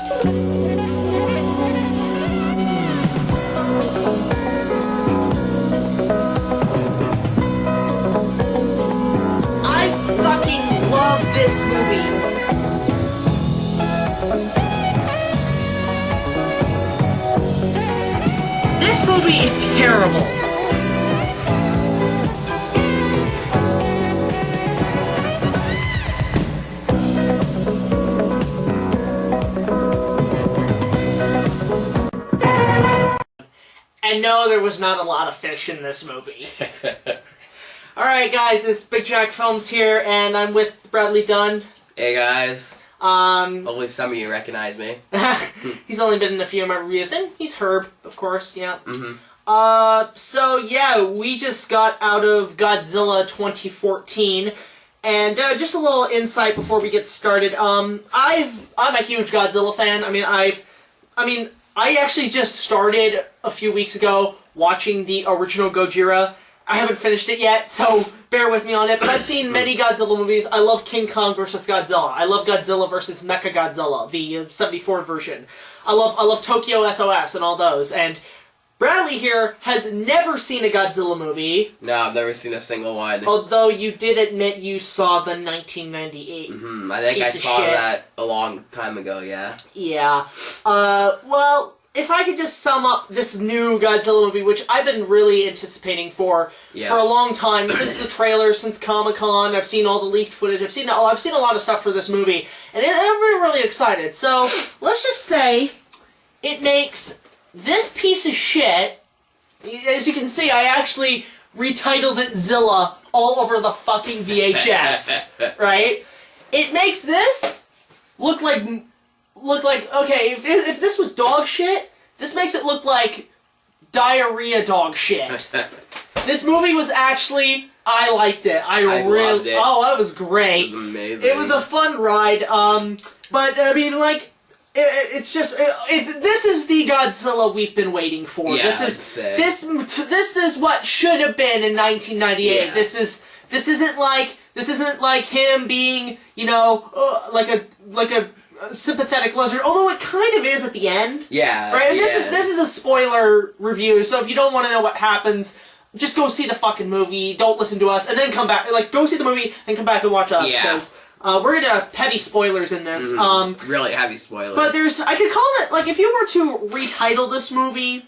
I fucking love this movie. This movie is terrible. And no, there was not a lot of fish in this movie. Alright guys, it's BigJackFilms here, and I'm with Bradley Dunn. Hey guys. Hopefully some of you recognize me. He's only been in a few of my reviews, and he's Herb, of course, yeah. So yeah, we just got out of Godzilla 2014, and just a little insight before we get started. I'm a huge Godzilla fan. I actually just started a few weeks ago watching the original Gojira. I haven't finished it yet, so bear with me on it, but I've seen many Godzilla movies. I love King Kong vs. Godzilla. I love Godzilla vs. Mechagodzilla, the 74 version. I love Tokyo SOS and all those, and Bradley here has never seen a Godzilla movie. No, I've never seen a single one. Although you did admit you saw the 1998. I think I saw that a long time ago, yeah. Yeah. Well, if I could just sum up this new Godzilla movie, which I've been really anticipating for a long time, since the trailer, since Comic-Con, I've seen all the leaked footage, I've seen a lot of stuff for this movie, and I've been really excited. So, let's just say, it makes this piece of shit. As you can see, I actually retitled it Zilla all over the fucking VHS, right? It makes this look like, okay, if this was dog shit, this makes it look like diarrhea dog shit. This movie was actually, I liked it. I really loved it. Oh, that was great. It was amazing. It was a fun ride, but, I mean, like, this is the Godzilla we've been waiting for. Yeah, this is what should have been in 1998. Yeah. This isn't like him being, you know, like a sympathetic lizard, although it kind of is at the end. Yeah. Right? And this is a spoiler review, so if you don't want to know what happens, just go see the fucking movie, don't listen to us, and then come back. Like, go see the movie and come back and watch us, because we're gonna heavy spoilers in this. Really heavy spoilers. But I could call it, like, if you were to retitle this movie,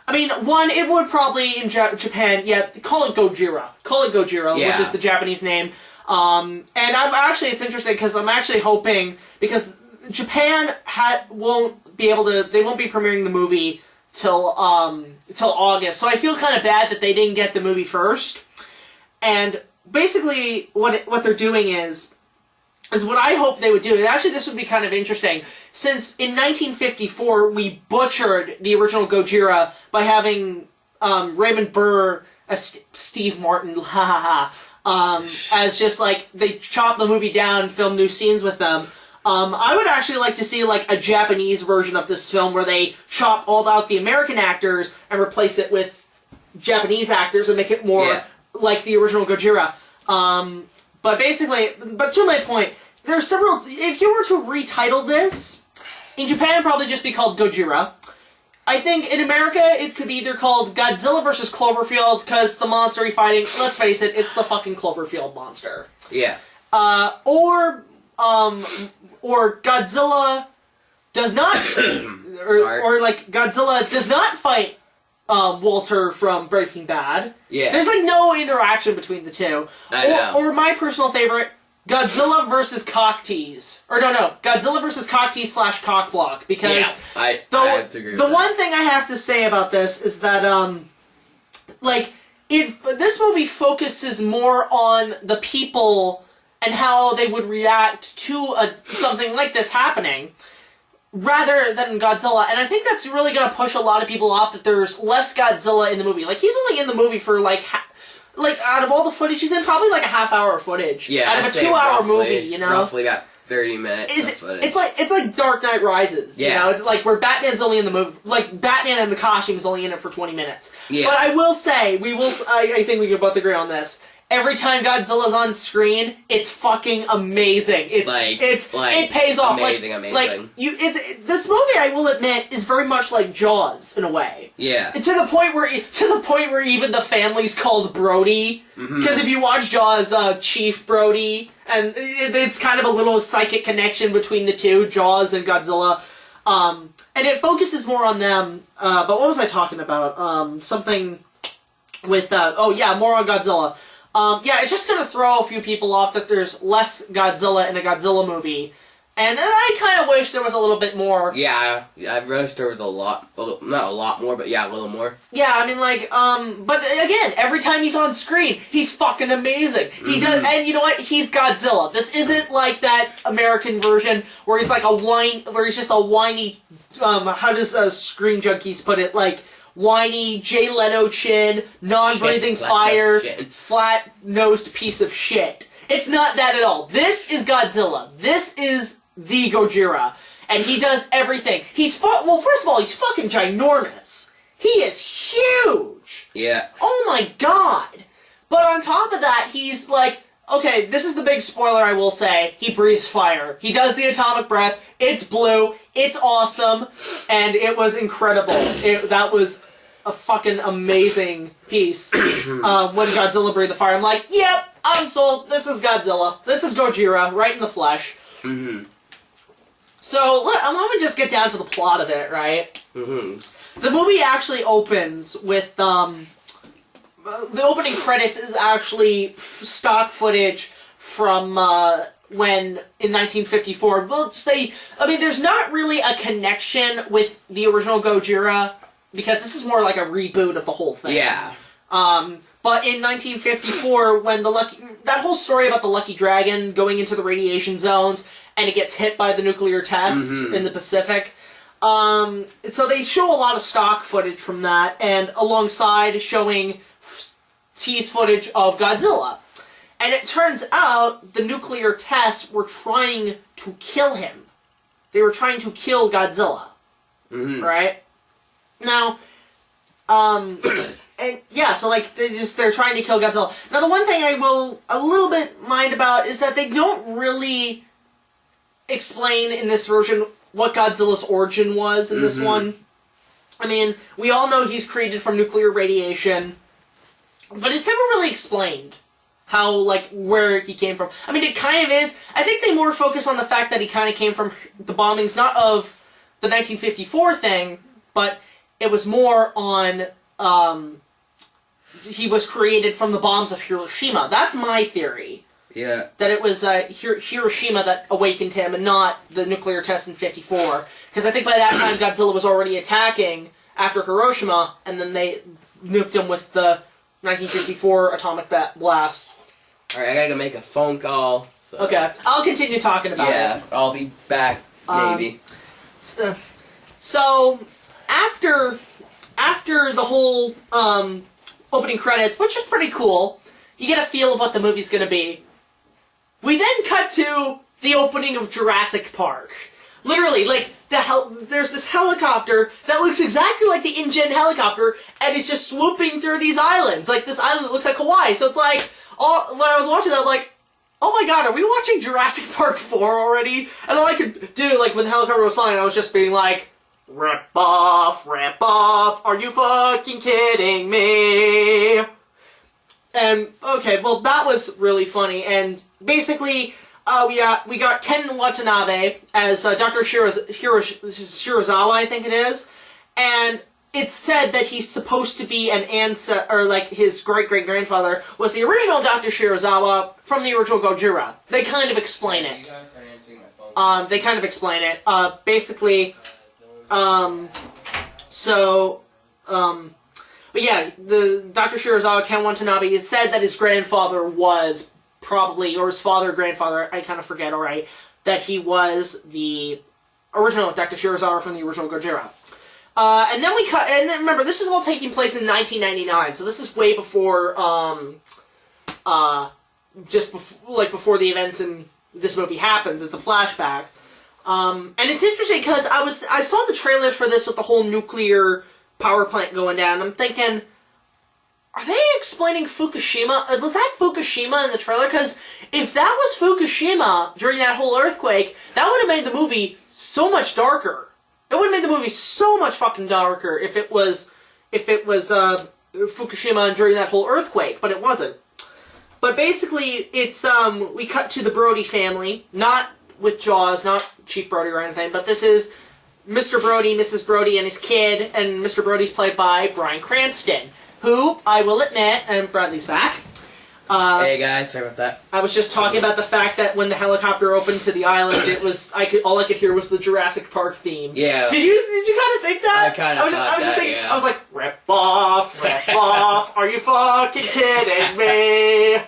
I mean, one, it would probably, in Japan, call it Gojira. Call it Gojira, which is the Japanese name. And it's interesting, because I'm actually hoping, because Japan won't be premiering the movie till August, so I feel kind of bad that they didn't get the movie first. And basically, what they're doing is what I hope they would do, and actually this would be kind of interesting, since in 1954 we butchered the original Gojira by having Raymond Burr as Steve Martin, as just like, they chopped the movie down, filmed new scenes with them. I would actually like to see, like, a Japanese version of this film where they chop all out the American actors and replace it with Japanese actors and make it more like the original Gojira. But to my point, there's several, if you were to retitle this, in Japan it'd probably just be called Gojira. I think in America it could be either called Godzilla vs. Cloverfield, because the monster you're fighting, let's face it, it's the fucking Cloverfield monster. Yeah. Or Godzilla does not, or like Godzilla does not fight Walter from Breaking Bad. Yeah. There's like no interaction between the two. Or my personal favorite, Godzilla vs. Cocktease. Or no, Godzilla vs. Cocktease / Cockblock, because I have to agree with that. one thing I have to say about this is that this movie focuses more on the people and how they would react to something like this happening, rather than Godzilla. And I think that's really going to push a lot of people off, that there's less Godzilla in the movie. Like, he's only in the movie for, like, out of all the footage he's in, probably, like, a half-hour footage. Yeah, out of a 2-hour movie, you know? Roughly about 30 minutes of footage. It's like Dark Knight Rises, you know? It's like where Batman's only in the movie, like, Batman and the costume is only in it for 20 minutes. Yeah. But I will say, I think we can both agree on this, every time Godzilla's on screen, it's fucking amazing. It pays off. Amazing. This movie, I will admit, is very much like Jaws in a way. Yeah. To the point where even the family's called Brody. Because if you watch Jaws, Chief Brody, and it's kind of a little psychic connection between the two, Jaws and Godzilla. And it focuses more on them. But what was I talking about? Something with more on Godzilla. It's just gonna throw a few people off that there's less Godzilla in a Godzilla movie. And I kind of wish there was a little bit more. Yeah, I wish there was not a lot more, but yeah, a little more. Yeah, I mean, but again, every time he's on screen, he's fucking amazing. He does, and you know what? He's Godzilla. This isn't like that American version where he's like where he's just a whiny, how does Screen Junkies put it? Like, whiny Jay Leno chin, non-breathing fire, flat-nosed piece of shit. It's not that at all. This is Godzilla. This is the Gojira. And he does everything. Well, first of all, he's fucking ginormous. He is huge. Yeah. Oh my god. But on top of that, he's like, okay, this is the big spoiler I will say. He breathes fire. He does the atomic breath. It's blue. It's awesome. And it was incredible. That was a fucking amazing piece. When Godzilla breathed the fire, I'm like, yep, I'm sold. This is Godzilla. This is Gojira, right in the flesh. So, I want to just get down to the plot of it, right? The movie actually opens with, the opening credits is actually stock footage from, when, in 1954, there's not really a connection with the original Gojira, because this is more like a reboot of the whole thing. Yeah. But in 1954, when that whole story about the Lucky Dragon going into the radiation zones, and it gets hit by the nuclear tests in the Pacific, so they show a lot of stock footage from that, and alongside showing tease footage of Godzilla. And it turns out the nuclear tests were trying to kill him. They were trying to kill Godzilla. Right? Now, they're trying to kill Godzilla. Now, the one thing I will a little bit mind about is that they don't really explain in this version what Godzilla's origin was in this one. I mean, we all know he's created from nuclear radiation, but it's never really explained how, where he came from. I mean, it kind of is. I think they more focus on the fact that he kind of came from the bombings, not of the 1954 thing, but it was more on, he was created from the bombs of Hiroshima. That's my theory. Yeah. That it was Hiroshima that awakened him and not the nuclear test in 54. Because I think by that time Godzilla was already attacking after Hiroshima, and then they nuked him with the 1954 atomic blast. Alright, I gotta go make a phone call. So. Okay, I'll continue talking about it. Yeah, I'll be back, maybe. So, after the whole opening credits, which is pretty cool, you get a feel of what the movie's gonna be. We then cut to the opening of Jurassic Park. Literally, there's this helicopter that looks exactly like the InGen helicopter, and it's just swooping through these islands. Like, this island that looks like Hawaii. So it's like, when I was watching that, I'm like, oh my god, are we watching Jurassic Park 4 already? And all I could do, when the helicopter was flying, I was just being like, rip off, are you fucking kidding me? And, okay, well, that was really funny, and basically, we got Ken Watanabe as Dr. Shirazawa, I think it is, and it's said that he's supposed to be an ancestor, or his great-great-grandfather was the original Dr. Shirazawa from the original Gojira. They kind of explain it. They kind of explain it. Basically, but yeah, the Dr. Shirazawa, Ken Watanabe, has said that his grandfather was probably, or his father, grandfather, I kind of forget, alright, that he was the original Dr. Shirazawa from the original Gojira. And then remember, this is all taking place in 1999, so this is way before, before the events in this movie happens. It's a flashback. And it's interesting because I saw the trailers for this with the whole nuclear power plant going down, and I'm thinking, are they explaining Fukushima? Was that Fukushima in the trailer? Because if that was Fukushima during that whole earthquake, that would have made the movie so much darker. It would have made the movie so much fucking darker if it was Fukushima during that whole earthquake, but it wasn't. But basically, it's we cut to the Brody family, not with Jaws, not Chief Brody or anything, but this is Mr. Brody, Mrs. Brody, and his kid, and Mr. Brody's played by Bryan Cranston, who, I will admit, and Bradley's back. Hey guys, sorry about that. I was just talking about the fact that when the helicopter opened to the island, it was all I could hear was the Jurassic Park theme. Yeah. Did you kind of think that? I kind of thought I was just thinking, yeah. I was like, rip off, are you fucking kidding me?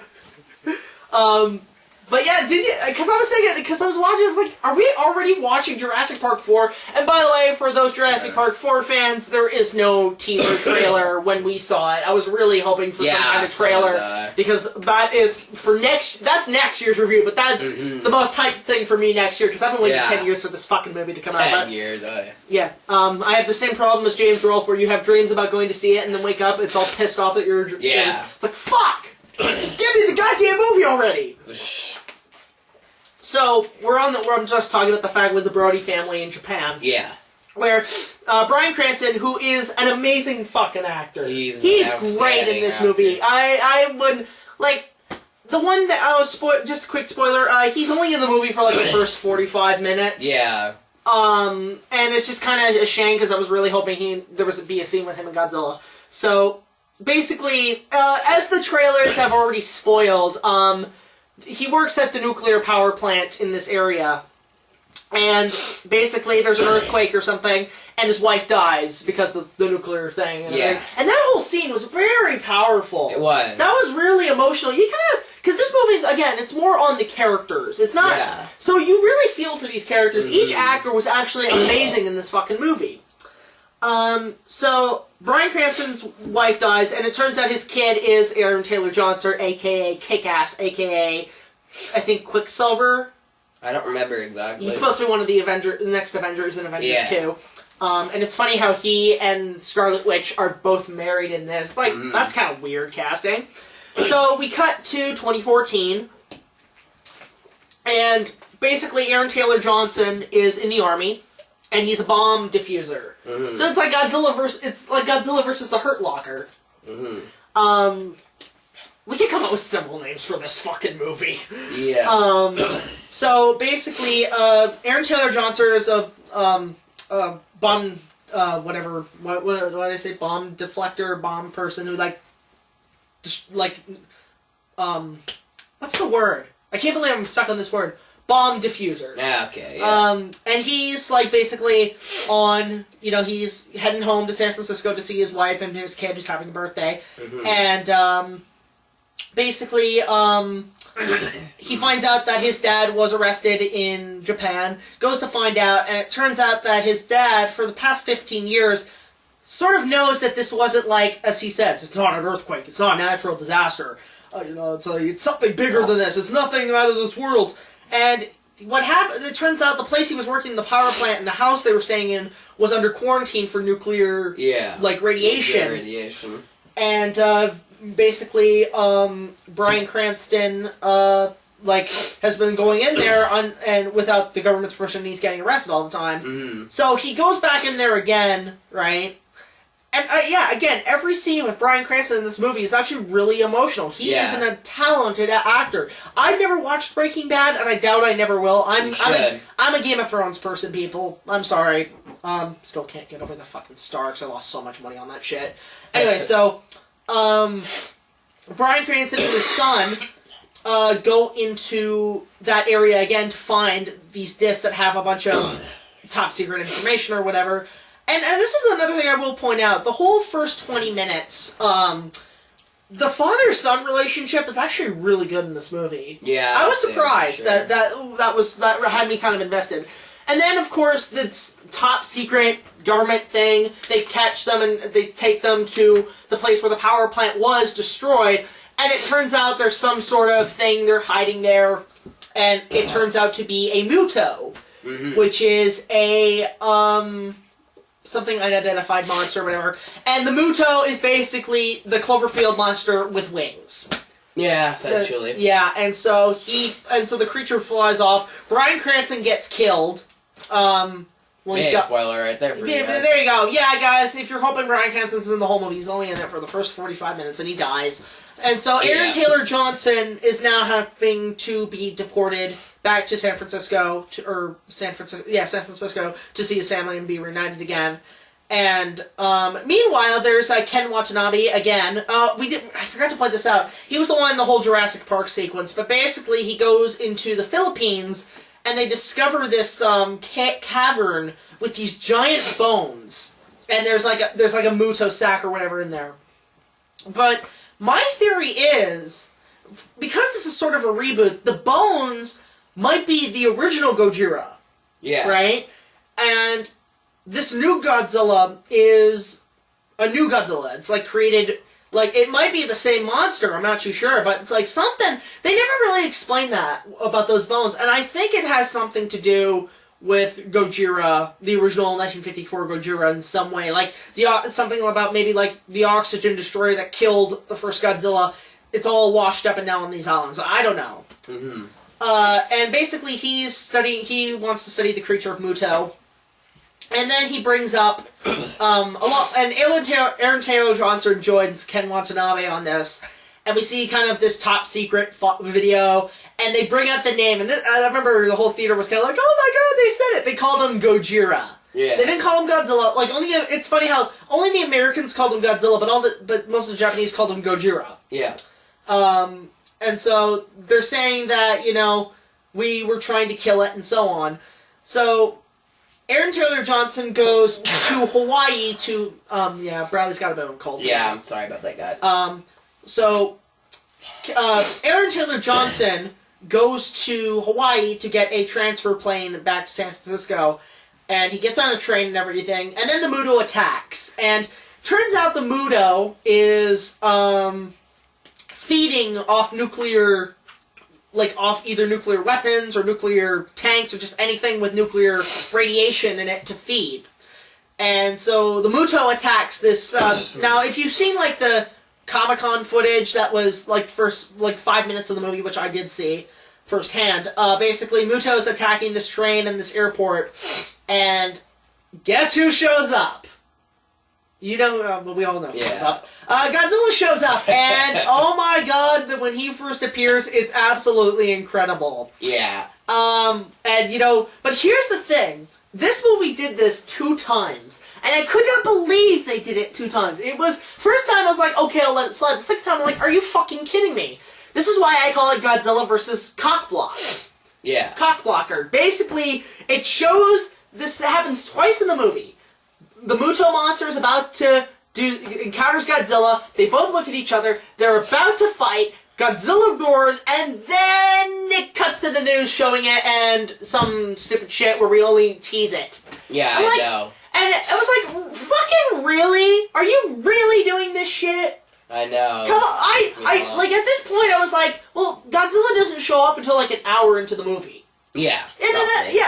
But yeah, did you? Because I was thinking, because I was watching, I was like, are we already watching Jurassic Park 4? And by the way, for those Jurassic Park 4 fans, there is no teaser trailer when we saw it. I was really hoping for some kind of trailer, because that is that's next year's review, but that's the most hyped thing for me next year, because I've been waiting 10 years for this fucking movie to come out. 10 years, oh yeah. I have the same problem as James Rolfe, where you have dreams about going to see it, and then wake up, it's all pissed off that you're... Yeah. It's like, fuck! Just give me the goddamn movie already! So, I'm just talking about the fact with the Brody family in Japan. Yeah. Where Bryan Cranston, who is an amazing fucking actor. He's great in this movie. I would, like, the one that I was, just a quick spoiler, he's only in the movie for, like, the first 45 minutes. Yeah. And it's just kind of a shame, because I was really hoping there would be a scene with him and Godzilla. So, basically, as the trailers have already spoiled, he works at the nuclear power plant in this area, and basically there's an earthquake or something, and his wife dies because of the nuclear thing. And and that whole scene was very powerful. It was. That was really emotional. You kind of... Because this movie's, again, it's more on the characters. It's not... Yeah. So you really feel for these characters. Each actor was actually amazing in this fucking movie. So... Bryan Cranston's wife dies, and it turns out his kid is Aaron Taylor-Johnson, a.k.a. Kick-Ass, a.k.a. I think Quicksilver. I don't remember exactly. He's supposed to be one of the next Avengers in Avengers 2. And it's funny how he and Scarlet Witch are both married in this. Like, that's kind of weird casting. So, we cut to 2014, and basically Aaron Taylor-Johnson is in the army, and he's a bomb diffuser. So it's like Godzilla versus the Hurt Locker. We could come up with several names for this fucking movie. Yeah. So basically, Aaron Taylor-Johnson is a bomb, whatever. What did I say? Bomb deflector, bomb person who what's the word? I can't believe I'm stuck on this word. Bomb diffuser. Yeah, okay, yeah. And he's, like, basically on, he's heading home to San Francisco to see his wife and his kid who's having a birthday. And, basically, he finds out that his dad was arrested in Japan, goes to find out, and it turns out that his dad, for the past 15 years, sort of knows that this wasn't like, as he says, it's not an earthquake, it's not a natural disaster. It's something bigger than this, it's nothing out of this world. And what happened, it turns out the place he was working in, the power plant, and the house they were staying in was under quarantine for nuclear, radiation. And, basically, Bryan Cranston, has been going in there and without the government's permission, he's getting arrested all the time. So he goes back in there again, right? And, again, every scene with Bryan Cranston in this movie is actually really emotional. He is a talented actor. I've never watched Breaking Bad, and I doubt I never will. I'm a Game of Thrones person, people. I'm sorry. Still can't get over the fucking Starks. I lost so much money on that shit. Anyway, so, Bryan Cranston and his son go into that area again to find these discs that have a bunch of top secret information or whatever. And this is another thing I will point out. The whole first 20 minutes, the father-son relationship is actually really good in this movie. Yeah. I was surprised that had me kind of invested. And then, of course, this top secret government thing, they catch them and they take them to the place where the power plant was destroyed, and it turns out there's some sort of thing they're hiding there, and it turns out to be a Muto, which is a, something unidentified monster or whatever. And the Muto is basically the Cloverfield monster with wings. Yeah, essentially. And so the creature flies off. Bryan Cranston gets killed. Spoiler right there for you guys. There you go. Yeah, guys, if you're hoping Bryan Cranston's in the whole movie, he's only in it for the first 45 minutes and he dies. And so Aaron Taylor Johnson is now having to be deported back to San Francisco, to see his family and be reunited again. And meanwhile, there's Ken Watanabe again. I forgot to point this out. He was the one in the whole Jurassic Park sequence, but basically he goes into the Philippines and they discover this cavern with these giant bones, and there's like a Muto sack or whatever in there. But my theory is, because this is sort of a reboot, the bones might be the original Gojira. Yeah. Right? And this new Godzilla is a new Godzilla. It's like created, like, it might be the same monster, I'm not too sure, but it's like something, they never really explained that about those bones, and I think it has something to do with Gojira, the original 1954 Gojira in some way, like, something about maybe, like, the oxygen destroyer that killed the first Godzilla, it's all washed up and down on these islands, I don't know. Mm-hmm. And basically he wants to study the creature of Muto. And then he brings up, and Aaron Taylor Johnson joins Ken Watanabe on this, and we see kind of this top secret video, and they bring up the name, and I remember the whole theater was kind of like, oh my god, they said it! They called him Gojira. Yeah. They didn't call him Godzilla, like, it's funny how only the Americans called him Godzilla, but most of the Japanese called him Gojira. Yeah. And so, they're saying that, we were trying to kill it, and so on. So, Aaron Taylor Johnson goes to Hawaii to, Bradley's got a bit of a cold. Yeah, I'm sorry about that, guys. Aaron Taylor Johnson goes to Hawaii to get a transfer plane back to San Francisco, and he gets on a train and everything, and then the Muto attacks, and turns out the Muto is, feeding off nuclear, like, off either nuclear weapons or nuclear tanks or just anything with nuclear radiation in it to feed. And so the Muto attacks this, now if you've seen, like, the Comic-Con footage that was, like, first, like, 5 minutes of the movie, which I did see firsthand, basically Muto's attacking this train in this airport, and guess who shows up? You know, but we all know who shows up. Godzilla shows up, and oh my god, when he first appears, it's absolutely incredible. Yeah. And but here's the thing. This movie did this 2 times, and I could not believe they did it 2 times. It was, first time I was like, okay, I'll let it slide. The second time I'm like, are you fucking kidding me? This is why I call it Godzilla versus Cockblock. Yeah. Cockblocker. Basically, it shows, this happens twice in the movie. The Muto monster is about to encounters Godzilla, they both look at each other, they're about to fight, Godzilla roars, and then it cuts to the news showing it and some stupid shit where we only tease it. Yeah, I know. And I was like, fucking really? Are you really doing this shit? I know. Come on, like, at this point I was like, well, Godzilla doesn't show up until like an hour into the movie. Yeah.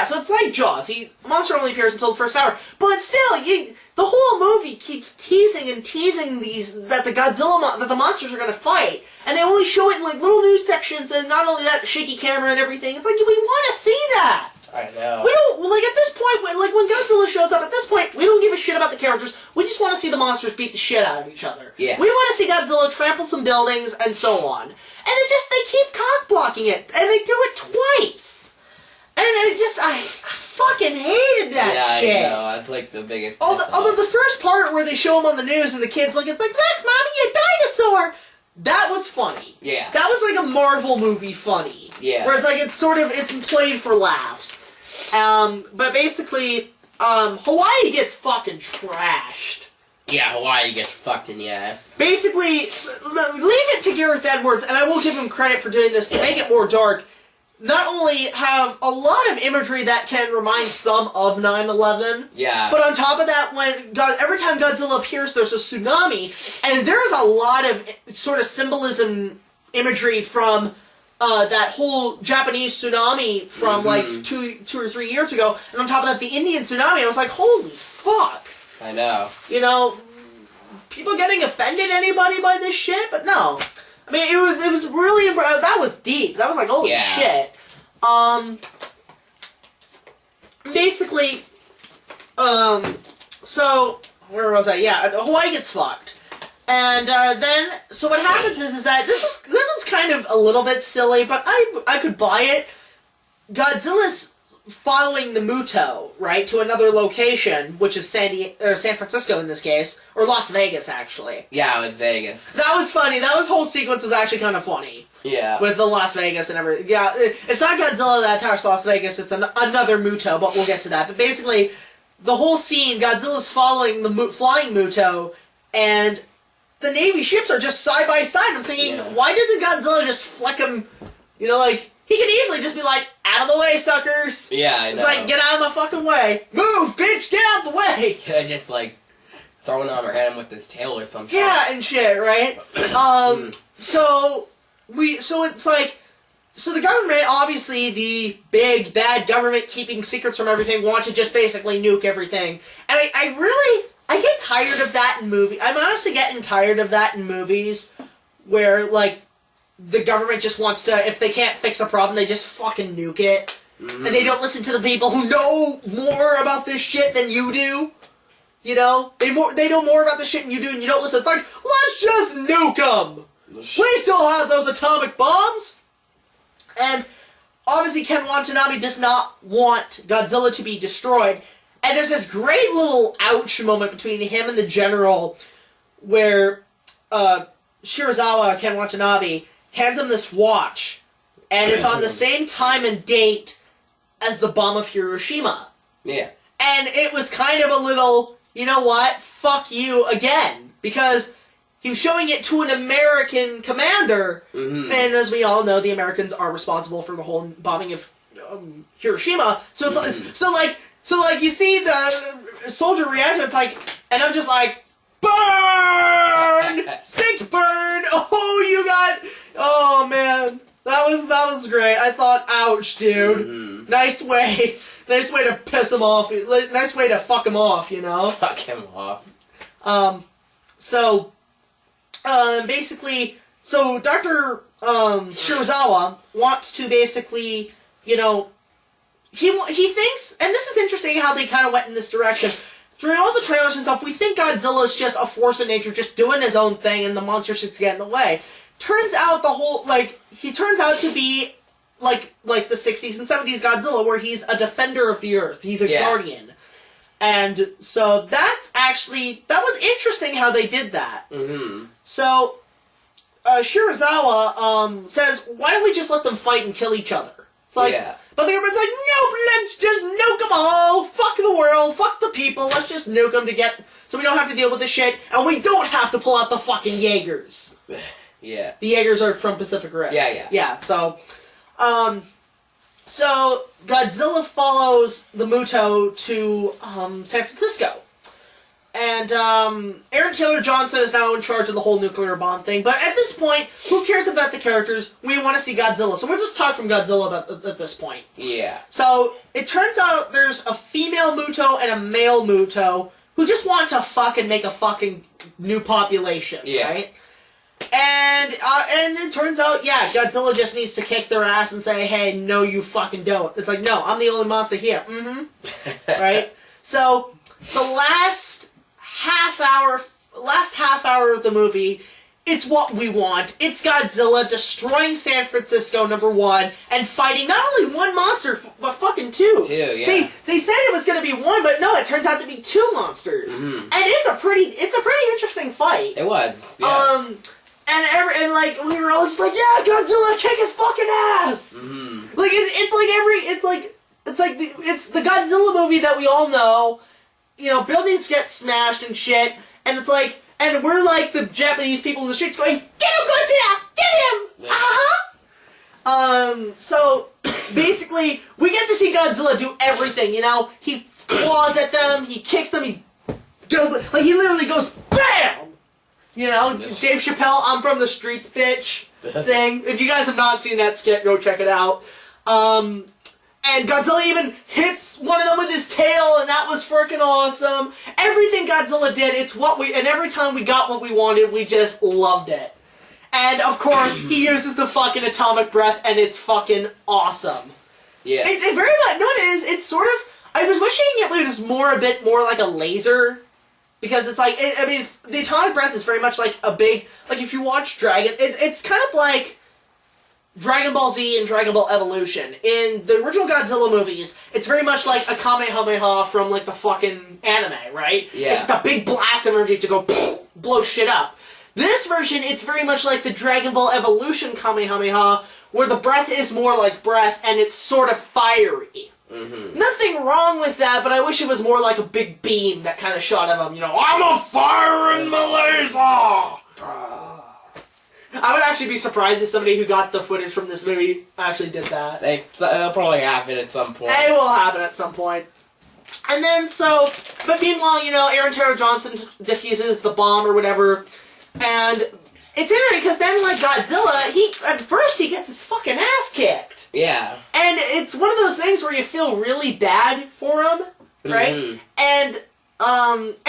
So it's like Jaws. Monster only appears until the first hour. But still, the whole movie keeps teasing that the monsters are going to fight. And they only show it in like little news sections, and not only that, shaky camera and everything. It's like, we want to see that. I know. We don't, like, at this point, like, when Godzilla shows up, at this point, we don't give a shit about the characters. We just want to see the monsters beat the shit out of each other. Yeah. We want to see Godzilla trample some buildings, and so on. And they keep cock-blocking it, and they do it twice. And I fucking hated that shit. Yeah, I know. That's like the biggest. Although the first part where they show him on the news and the kid's like, it's like, look, Mommy, a dinosaur! That was funny. Yeah. That was like a Marvel movie funny. Yeah. Where it's like, it's played for laughs. But basically, Hawaii gets fucking trashed. Yeah, Hawaii gets fucked in the ass. Basically, leave it to Gareth Edwards, and I will give him credit for doing this to make it more dark. Not only have a lot of imagery that can remind some of 9/11, yeah, but on top of that, every time Godzilla appears, there's a tsunami, and there's a lot of sort of symbolism imagery from that whole Japanese tsunami from like two or 3 years ago, and on top of that, the Indian tsunami. I was like, holy fuck! I know. You know, people getting offended anybody by this shit, but no. I mean, it was really impressive. That was deep. That was like, holy shit. Basically, so, where was I? Yeah, Hawaii gets fucked. And, then, so what happens is that, this one's kind of a little bit silly, but I could buy it. Godzilla's following the Muto, right, to another location, which is San Francisco in this case, or Las Vegas, actually. Yeah, it was Vegas. That was funny. That whole sequence was actually kind of funny. Yeah. With the Las Vegas and everything. Yeah, it's not Godzilla that attacks Las Vegas, it's another Muto, but we'll get to that. But basically, the whole scene, Godzilla's following the flying Muto, and the Navy ships are just side by side. I'm thinking, why doesn't Godzilla just flick them, you know, like... He could easily just be like, out of the way, suckers! Yeah, I know. It's like, get out of my fucking way! Move, bitch! Get out the way! Yeah, just like, throwing on or hit him with his tail or something. Yeah, and shit, right? So it's like, so the government, obviously the big, bad government keeping secrets from everything, want to just basically nuke everything. And I get tired of that in movies. I'm honestly getting tired of that in movies, where, like, the government just wants to, if they can't fix a problem, they just fucking nuke it. And they don't listen to the people who know more about this shit than you do. You know? They know more about this shit than you do, and you don't listen. It's like, let's just nuke them! We still have those atomic bombs! And obviously Ken Watanabe does not want Godzilla to be destroyed. And there's this great little ouch moment between him and the general, where Shirazawa, Ken Watanabe, hands him this watch, and it's on the same time and date as the bomb of Hiroshima. Yeah. And it was kind of a little, you know what, fuck you again. Because he was showing it to an American commander, and as we all know, the Americans are responsible for the whole bombing of Hiroshima. So it's so like you see the soldier reaction, it's like, and I'm just like, burn! Sick burn! Oh, you got... Oh, man. That was great. I thought, ouch, dude. Nice way to piss him off. Nice way to fuck him off, you know? Fuck him off. Basically, so Dr. Shirazawa wants to basically, you know, he thinks, and this is interesting how they kind of went in this direction. During all the trailers and stuff, we think Godzilla is just a force of nature, just doing his own thing, and the monsters just get in the way. Turns out he turns out to be like the 60s and 70s Godzilla, where he's a defender of the Earth. He's a guardian. And so that was interesting how they did that. So, Shirazawa, says, why don't we just let them fight and kill each other? It's like, but the government's like, nope, let's just nuke them all! Fuck the world, fuck the people, let's just nuke them so we don't have to deal with this shit, and we don't have to pull out the fucking Jaegers. Yeah. The Jaegers are from Pacific Rim. Yeah. Yeah, so Godzilla follows the Muto to, San Francisco. And, Aaron Taylor Johnson is now in charge of the whole nuclear bomb thing. But at this point, who cares about the characters? We want to see Godzilla. So we'll just talk from Godzilla at this point. Yeah. So, it turns out there's a female Muto and a male Muto who just want to fuck and make a fucking new population, right? And it turns out, Godzilla just needs to kick their ass and say, hey, no, you fucking don't. It's like, no, I'm the only monster here. Right? So, the last half hour of the movie, it's what we want. It's Godzilla destroying San Francisco, #1, and fighting not only one monster, but fucking two. Yeah. They said it was going to be one, but no, it turns out to be two monsters. And it's a pretty interesting fight. It was. Yeah. And like we were all just like, yeah, Godzilla, kick his fucking ass. Like it's the Godzilla movie that we all know. You know, buildings get smashed and shit, and it's like, and we're like the Japanese people in the streets going, get him, Godzilla, get him. So basically, we get to see Godzilla do everything. You know, he claws at them, he kicks them, he goes like he literally goes BAM. You know, Dave Chappelle, I'm from the streets, bitch, thing. If you guys have not seen that skit, go check it out. And Godzilla even hits one of them with his tail, and that was freaking awesome. Everything everything Godzilla did, and every time we got what we wanted, we just loved it. And, of course, he uses the fucking atomic breath, and it's fucking awesome. Yeah. It very much, no, it's sort of, I was wishing it was a bit more like a laser, because it's like, I mean, the atomic breath is very much like a big, like if you watch it's kind of like Dragon Ball Z and Dragon Ball Evolution. In the original Godzilla movies, it's very much like a Kamehameha from like the fucking anime, right? Yeah. It's just a big blast of energy to go blow shit up. This version, it's very much like the Dragon Ball Evolution Kamehameha, where the breath is more like breath, and it's sort of fiery. Mm-hmm. Nothing wrong with that, but I wish it was more like a big beam that kind of shot at him, you know, I'm a fire in my laser! I would actually be surprised if somebody who got the footage from this movie actually did that. It'll probably happen at some point. It will happen at some point. And then, but meanwhile, you know, Aaron Taylor Johnson diffuses the bomb or whatever, and it's interesting because then, like, Godzilla, at first he gets his fucking ass kicked. Yeah. And it's one of those things where you feel really bad for him, right? Mm-hmm. And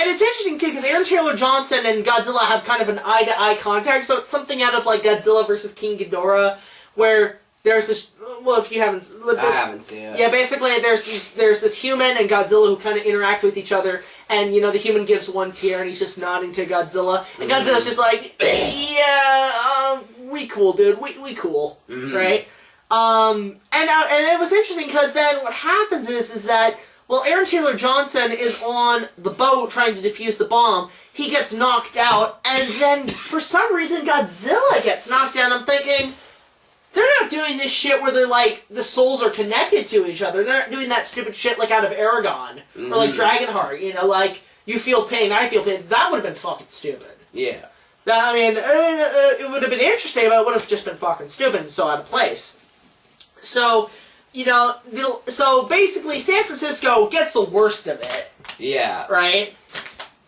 it's interesting, too, because Aaron Taylor Johnson and Godzilla have kind of an eye-to-eye contact, so it's something out of, like, Godzilla versus King Ghidorah, where there's this, well, if you haven't... I haven't seen it. Yeah, basically, there's this human and Godzilla who kind of interact with each other, and, you know, the human gives one tear, and he's just nodding to Godzilla, and Godzilla's just like, yeah, we cool, dude, we cool, right? And it was interesting, because then what happens is that, well, Aaron Taylor Johnson is on the boat trying to defuse the bomb. He gets knocked out, and then for some reason Godzilla gets knocked down. I'm thinking, they're not doing this shit where they're like, the souls are connected to each other. They're not doing that stupid shit like out of Aragon, or like Dragonheart, you know, like, you feel pain, I feel pain. That would have been fucking stupid. Yeah. I mean, it would have been interesting, but it would have just been fucking stupid and so out of place. So... You know, so basically San Francisco gets the worst of it. Yeah. Right?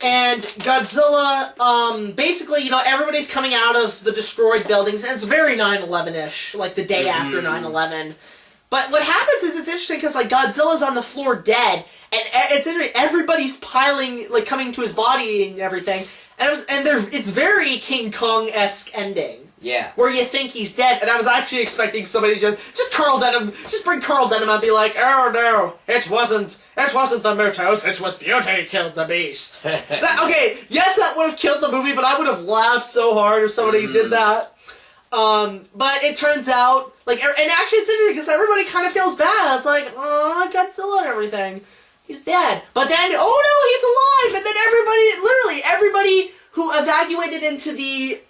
And Godzilla, basically, you know, everybody's coming out of the destroyed buildings, and it's very 9/11-ish, like the day after 9/11. But what happens is, it's interesting, because, like, Godzilla's on the floor dead, and it's interesting, everybody's piling, like, coming to his body and everything, and it's very King Kong-esque ending. Yeah. Where you think he's dead, and I was actually expecting somebody to just bring Carl Denham and be like, oh no, it wasn't the Mutos, it was Beauty killed the Beast. Okay, yes, that would have killed the movie, but I would have laughed so hard if somebody did that. But it turns out, like, and actually it's interesting, because everybody kind of feels bad. It's like, oh, Godzilla and everything. He's dead. But then, oh no, he's alive! And then everybody who evacuated into the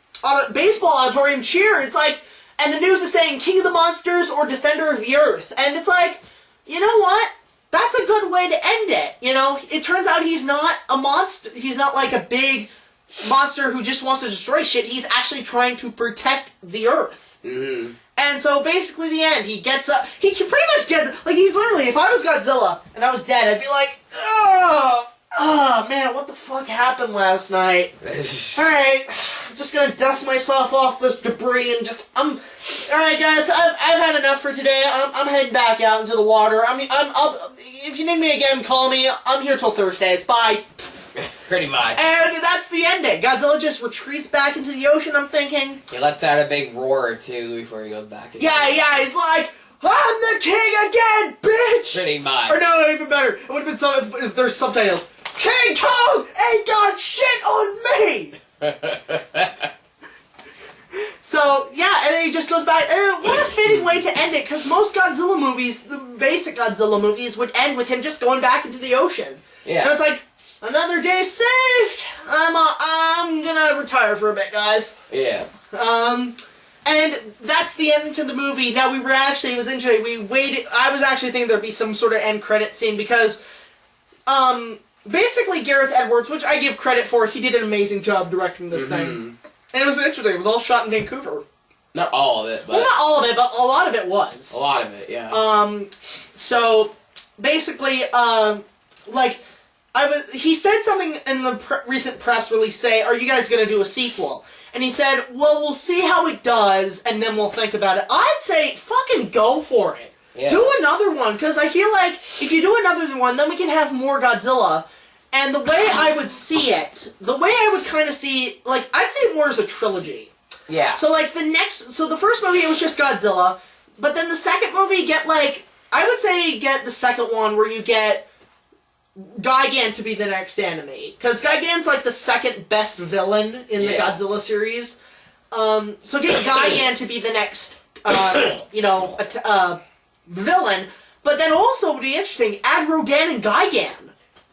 baseball auditorium cheer. It's like, and the news is saying King of the Monsters or Defender of the Earth. And it's like, you know what? That's a good way to end it. You know, it turns out he's not a monster. He's not like a big monster who just wants to destroy shit. He's actually trying to protect the Earth. Mm-hmm. And so basically the end, he gets up, he pretty much gets, like, he's literally, if I was Godzilla and I was dead, I'd be like, oh man, what the fuck happened last night? Alright, I'm just gonna dust myself off this debris and just, alright guys, I've had enough for today. I'm heading back out into the water. If you need me again, call me. I'm here till Thursdays. Bye. Pretty much. And that's the ending. Godzilla just retreats back into the ocean, I'm thinking. He lets out a big roar or two before he goes back. Yeah, he's like, I'm the king again, bitch! Pretty much. Or no, even better. It would have been if there's subtitles. King Kong ain't got shit on me! So, yeah, and he just goes back. And what a fitting way to end it, because most Godzilla movies, the basic Godzilla movies, would end with him just going back into the ocean. Yeah. And it's like, another day saved! I'm gonna retire for a bit, guys. Yeah. And that's the end to the movie. Now, it was interesting, we waited, I was actually thinking there'd be some sort of end credit scene, because, basically Gareth Edwards, which I give credit for, he did an amazing job directing this thing. And it was interesting, it was all shot in Vancouver. Not all of it, but... Well, not all of it, but a lot of it was. A lot of it, yeah. So, basically, he said something in the recent press release, are you guys gonna do a sequel? And he said, well, we'll see how it does, and then we'll think about it. I'd say, fucking go for it. Yeah. Do another one, because I feel like if you do another one, then we can have more Godzilla. And the way I would see it, the way I would kind of see, like, I'd say more as a trilogy. Yeah. So, like, the first movie, it was just Godzilla, but then the second movie, I would say get the second one where you get Gigan to be the next enemy. Because Gigan's, like, the second best villain in the Godzilla series. So get Gigan to be the next, villain. But then also, it would be interesting, add Rodan and Gigan.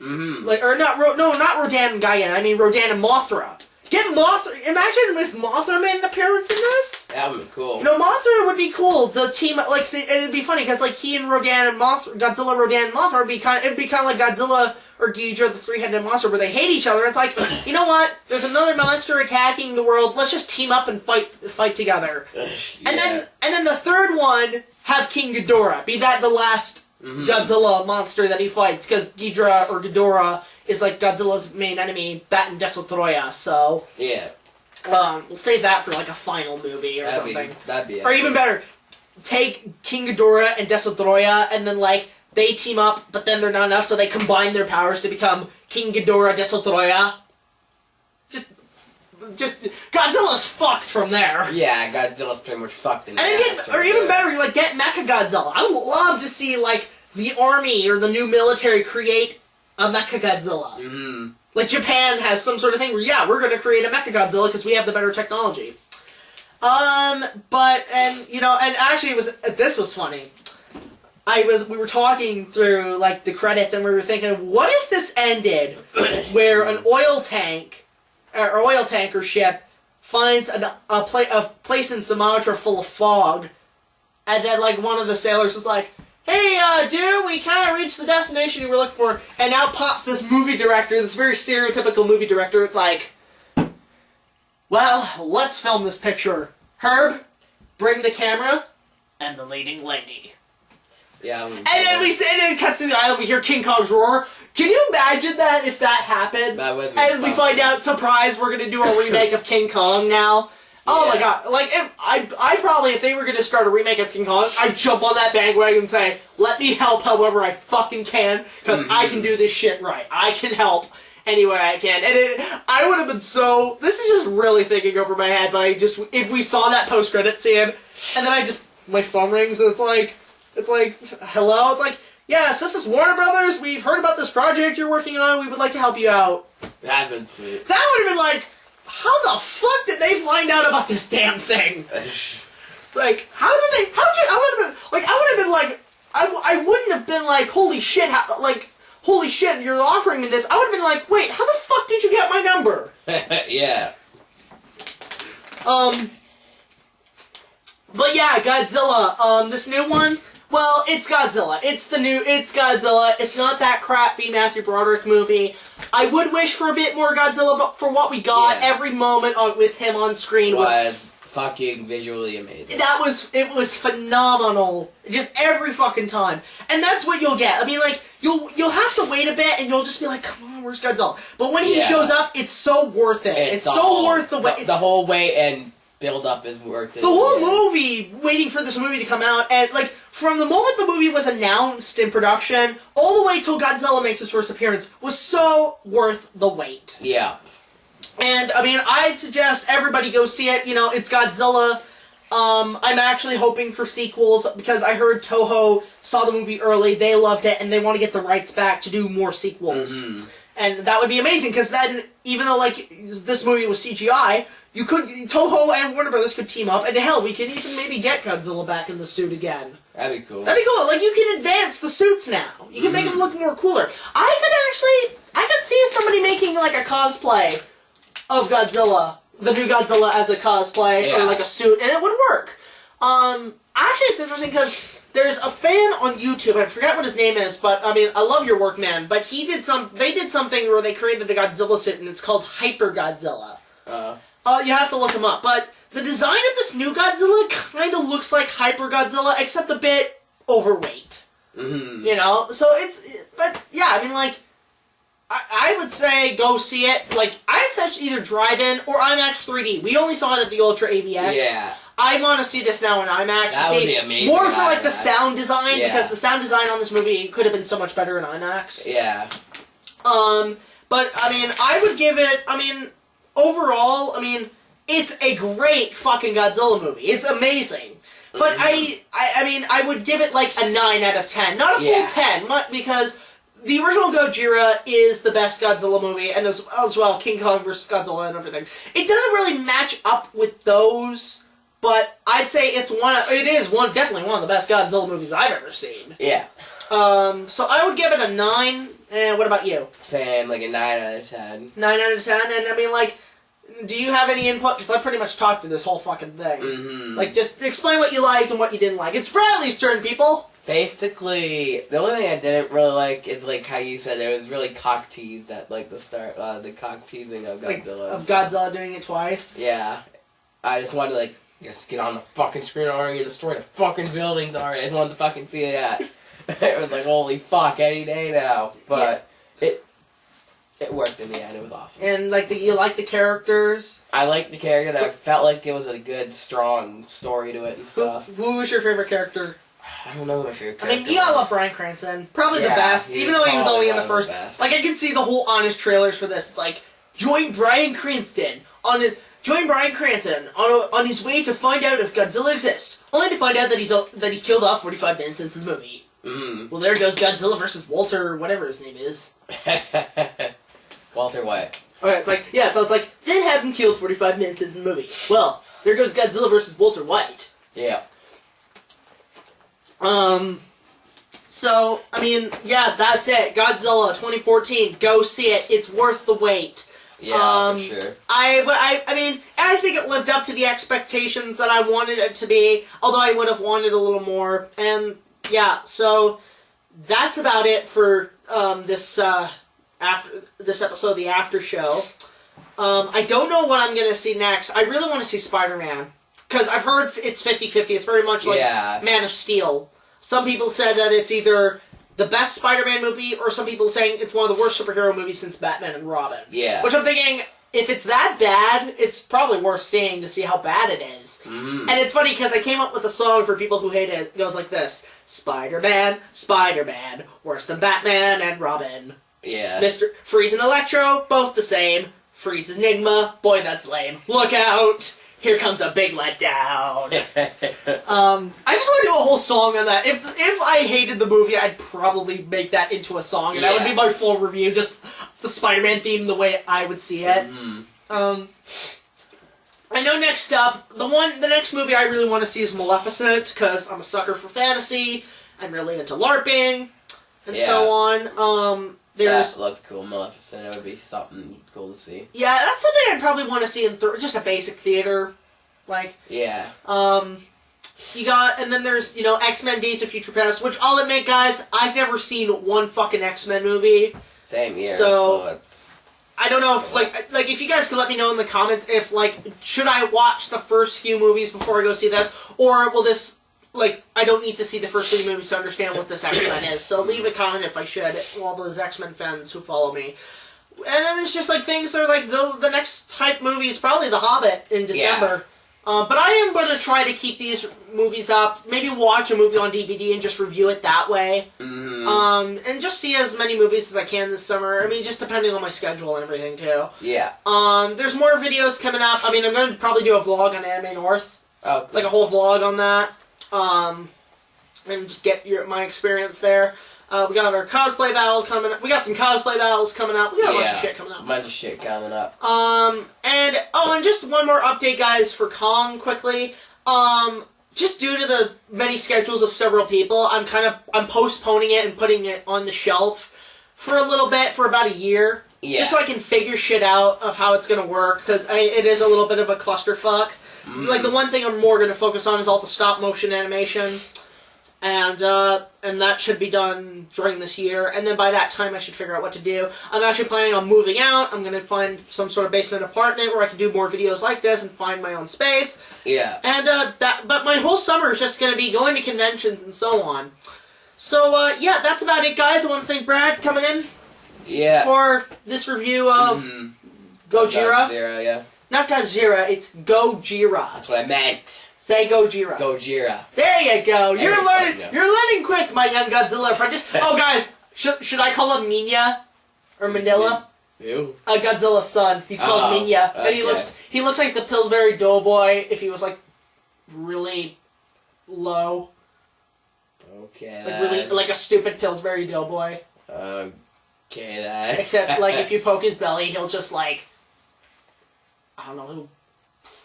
Mm-hmm. Not Rodan and Gigan, I mean Rodan and Mothra. Get Mothra. Imagine if Mothra made an appearance in this. That would be cool. Mothra would be cool. The team, and it'd be funny because he and Rodan and Godzilla, Rodan, and Mothra would be it'd be kind of like Godzilla or Ghidorah, the three-headed monster, where they hate each other. It's like, you know what? There's another monster attacking the world. Let's just team up and fight together. And then the third one, have King Ghidorah be the last Godzilla monster that he fights, because Ghidorah is like Godzilla's main enemy, that and Destroya, so... Yeah. We'll save that for like a final movie or something. That'd be or even better, take King Ghidorah and Destroya, and then they team up, but then they're not enough, so they combine their powers to become King Ghidorah Destroya. Just Godzilla's fucked from there. Yeah, Godzilla's pretty much fucked in the ass. Or even better, get Mechagodzilla. I would love to see the army or the new military create a Mechagodzilla. Mm-hmm. Like Japan has some sort of thing where we're gonna create a Mechagodzilla because we have the better technology. And actually this was funny. We were talking through the credits and we were thinking, what if this ended where an oil tanker ship finds a place in Sumatra full of fog, and then one of the sailors is like, hey, dude, we kind of reached the destination you were looking for, and out pops this movie director, this very stereotypical movie director. It's like, well, let's film this picture. Herb, bring the camera and the leading lady. Yeah. And then it cuts to the island, we hear King Kong's roar. Can you imagine that if that happened? That would be As we find out, surprise, we're gonna do a remake of King Kong now. Oh my god! I probably, if they were gonna start a remake of King Kong, I'd jump on that bandwagon and say, "Let me help, however I fucking can, because I can do this shit right. I can help any way I can." And I would have been so. This is just really thinking over my head, but if we saw that post-credit scene, and then my phone rings and it's like, hello. It's like, yes, this is Warner Brothers. We've heard about this project you're working on. We would like to help you out. That'd been sweet. That would have been like, how the fuck did they find out about this damn thing? It's like, I wouldn't have been like, holy shit, holy shit, you're offering me this. I would have been like, wait, how the fuck did you get my number? Yeah. But yeah, Godzilla, this new one, well, it's Godzilla. It's Godzilla. It's not that crappy Matthew Broderick movie. I would wish for a bit more Godzilla, but for what we got, every moment with him on screen was fucking visually amazing. It was phenomenal. Just every fucking time. And that's what you'll get. I mean, you'll have to wait a bit, and you'll just be like, come on, where's Godzilla? But when he shows up, it's so worth it. It's so worth the wait. The whole wait and build up is worth it. The whole movie, waiting for this movie to come out, and from the moment the movie was announced in production, all the way till Godzilla makes his first appearance, was so worth the wait. Yeah. And, I mean, I'd suggest everybody go see it. It's Godzilla. I'm actually hoping for sequels, because I heard Toho saw the movie early, they loved it, and they want to get the rights back to do more sequels. Mm-hmm. And that would be amazing, because then, even though, this movie was CGI, Toho and Warner Brothers could team up, and hell, we could even maybe get Godzilla back in the suit again. That'd be cool. That'd be cool. You can advance the suits now. You can make them look more cooler. I could see somebody making, a cosplay of Godzilla, the new Godzilla as a cosplay, or a suit, and it would work. Actually, it's interesting, because there's a fan on YouTube, I forgot what his name is, but, I mean, I love your work, man, but they did something where they created a Godzilla suit, and it's called Hyper Godzilla. You have to look him up, but the design of this new Godzilla kind of looks like Hyper Godzilla, except a bit overweight. Mm-hmm. So but yeah, I mean, I would say go see it. I'd suggest either drive-in or IMAX 3D. We only saw it at the Ultra AVX. Yeah. I want to see this now in IMAX. That would be amazing. More for the sound design, because the sound design on this movie could have been so much better in IMAX. Yeah. But, I mean, I would give it, I mean, overall, I mean, it's a great fucking Godzilla movie. It's amazing. But I mean, I would give it like a 9 out of 10. Not a full 10, because the original Gojira is the best Godzilla movie, and as well, King Kong vs. Godzilla and everything. It doesn't really match up with those, but I'd say it is definitely one of the best Godzilla movies I've ever seen. Yeah. So I would give it a 9. And what about you? Same, like a 9 out of 10. 9 out of 10? And I mean, like, do you have any input? Because I pretty much talked through this whole fucking thing. Like, just explain what you liked and what you didn't like. It's Bradley's turn, people! Basically, the only thing I didn't really like is, like, how you said there was really cock teased at, like, the start, the cock teasing of Godzilla. Like, of Godzilla doing it twice? Yeah. I just wanted to, like, just get on the fucking screen already and destroy the fucking buildings already. I just wanted to fucking see that. It was like, holy fuck, any day now. But it worked in the end. It was awesome. And, like, you like the characters? I liked the characters. I felt like it was a good, strong story to it and stuff. Who was your favorite character? I don't know my favorite character. I mean, you gotta love Bryan Cranston. Probably the best. Even though he was only in the first. Like, I can see the whole honest trailers for this. Like, join Bryan Cranston on his way to find out if Godzilla exists. Only to find out that he's killed off 45 minutes into the movie. Well, there goes Godzilla versus Walter, whatever his name is. Walter White. Okay, it's like, yeah, so it's like, then have him killed 45 minutes into the movie. Well, there goes Godzilla versus Walter White. Yeah. So, I mean, yeah, that's it. Godzilla 2014. Go see it. It's worth the wait. Yeah, for sure. I mean, I think it lived up to the expectations that I wanted it to be, although I would have wanted a little more. And, yeah, so that's about it for this episode of the After Show. I don't know what I'm going to see next. I really want to see Spider-Man, because I've heard it's 50-50. It's very much like Man of Steel. Some people said that it's either the best Spider-Man movie, or some people saying it's one of the worst superhero movies since Batman and Robin. Yeah. Which I'm thinking, if it's that bad, it's probably worth seeing to see how bad it is. And it's funny, because I came up with a song for people who hate it. It goes like this. Spider-Man, Spider-Man, worse than Batman and Robin. Yeah. Mr. Freeze and Electro, both the same. Freeze Enigma, boy that's lame. Look out! Here comes a big letdown. I just want to do a whole song on that. If I hated the movie, I'd probably make that into a song, and that would be my full review, just the Spider-Man theme the way I would see it. I know next up, the next movie I really want to see is Maleficent, because I'm a sucker for fantasy, I'm really into LARPing, and so on. That looks cool, Maleficent. It would be something cool to see. Yeah, that's something I'd probably want to see in just a basic theater. Like, yeah. You got, and then there's, X-Men Days of Future Past, which I'll admit, guys, I've never seen one fucking X-Men movie. Same here, so it's... I don't know if, like, if you guys could let me know in the comments if, should I watch the first few movies before I go see this, or will this... I don't need to see the first three movies to understand what this X-Men is, so leave a comment if I should, all those X-Men fans who follow me. And then there's just, things that are, the next type movie is probably The Hobbit in December. Yeah. But I am going to try to keep these movies up, maybe watch a movie on DVD and just review it that way. And just see as many movies as I can this summer. I mean, just depending on my schedule and everything, too. Yeah. There's more videos coming up. I mean, I'm going to probably do a vlog on Anime North. Oh, cool. A whole vlog on that. And just get my experience there. We got our cosplay battle coming up. We got some cosplay battles coming up. We got a bunch of shit coming up. A bunch of shit coming up. And just one more update, guys, for Kong, quickly. Just due to the many schedules of several people, I'm postponing it and putting it on the shelf for a little bit, for about a year. Yeah. Just so I can figure shit out of how it's gonna work, because it is a little bit of a clusterfuck. The one thing I'm more going to focus on is all the stop-motion animation, and that should be done during this year, and then by that time I should figure out what to do. I'm actually planning on moving out. I'm going to find some sort of basement apartment where I can do more videos like this and find my own space. Yeah. And, but my whole summer is just going to be going to conventions and so on. So, yeah, that's about it, guys. I want to thank Brad coming in. Yeah. For this review of Gojira. Gojira, yeah. Not Godzilla, it's Gojira. That's what I meant. Say Gojira. Gojira. There you go. You're learning quick, my young Godzilla apprentice. Oh, guys, should I call him Minya? Or Mandela. Who? Godzilla's son. He's called Minya. Okay. And he looks like the Pillsbury Doughboy if he was, like, really low. Okay, Like, really, like a stupid Pillsbury Doughboy. Okay, then. Except, like, if you poke his belly, he'll just, like... I don't know, he'll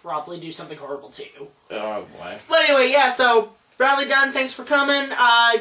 probably do something horrible to you. Oh, boy. But anyway, yeah, so... Bradley Dunn, thanks for coming.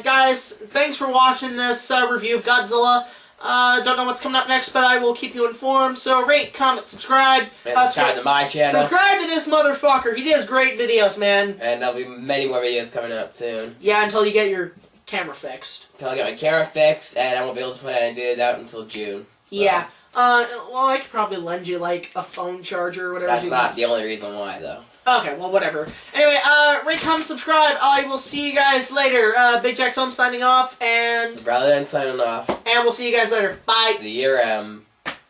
Guys, thanks for watching this review of Godzilla. Don't know what's coming up next, but I will keep you informed. So rate, comment, subscribe. And subscribe to my channel. Subscribe to this motherfucker. He does great videos, man. And there'll be many more videos coming up soon. Yeah, until you get your camera fixed. Until I get my camera fixed, and I won't be able to put any videos out until June. So. Yeah. Well, I could probably lend you, like, a phone charger or whatever. That's not the only reason why, though. Okay, well, whatever. Anyway, rate, comment, subscribe. I will see you guys later. BigJackFilms signing off, and... So, Bradley Dunn signing off. And we'll see you guys later. Bye. See you around.